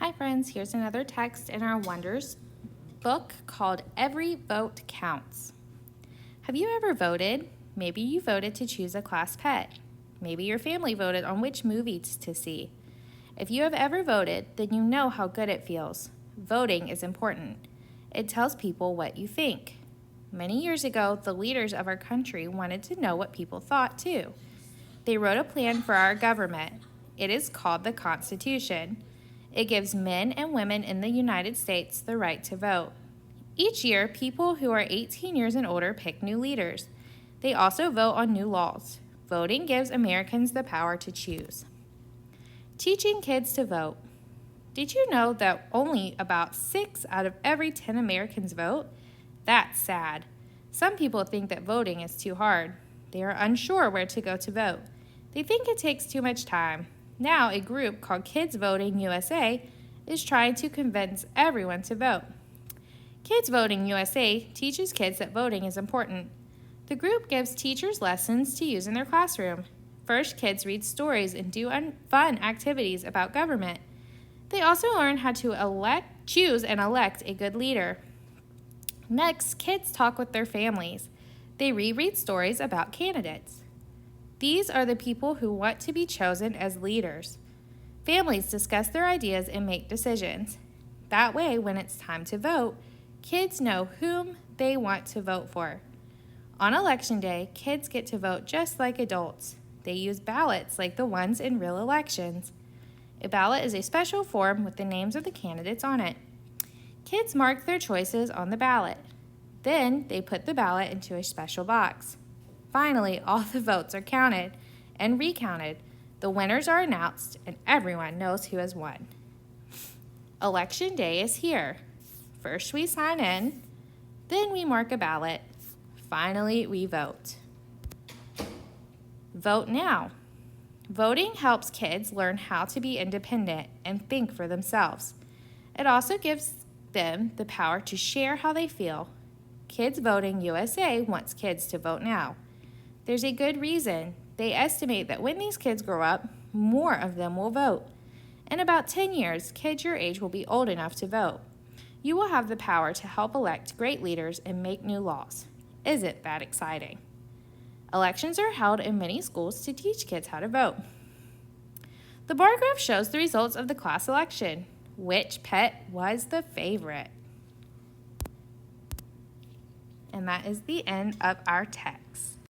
Hi friends, here's another text in our Wonders book called Every Vote Counts. Have you ever voted? Maybe you voted to choose a class pet. Maybe your family voted on which movies to see. If you have ever voted, then you know how good it feels. Voting is important. It tells people what you think. Many years ago, the leaders of our country wanted to know what people thought too. They wrote a plan for our government. It is called the Constitution. It gives men and women in the United States the right to vote. Each year, people who are 18 years and older pick new leaders. They also vote on new laws. Voting gives Americans the power to choose. Teaching kids to vote. Did you know that only about 6 out of every 10 Americans vote? That's sad. Some people think that voting is too hard. They are unsure where to go to vote. They think it takes too much time. Now, a group called Kids Voting USA is trying to convince everyone to vote. Kids Voting USA teaches kids that voting is important. The group gives teachers lessons to use in their classroom. First, kids read stories and do fun activities about government. They also learn how to choose and elect a good leader. Next, kids talk with their families. They reread stories about candidates. These are the people who want to be chosen as leaders. Families discuss their ideas and make decisions. That way, when it's time to vote, kids know whom they want to vote for. On Election Day, kids get to vote just like adults. They use ballots like the ones in real elections. A ballot is a special form with the names of the candidates on it. Kids mark their choices on the ballot. Then they put the ballot into a special box. Finally, all the votes are counted and recounted. The winners are announced, and everyone knows who has won. Election Day is here. First we sign in, then we mark a ballot. Finally, we vote. Vote now. Voting helps kids learn how to be independent and think for themselves. It also gives them the power to share how they feel. Kids Voting USA wants kids to vote now. There's a good reason. They estimate that when these kids grow up, more of them will vote. In about 10 years, kids your age will be old enough to vote. You will have the power to help elect great leaders and make new laws. Isn't that exciting? Elections are held in many schools to teach kids how to vote. The bar graph shows the results of the class election. Which pet was the favorite? And that is the end of our text.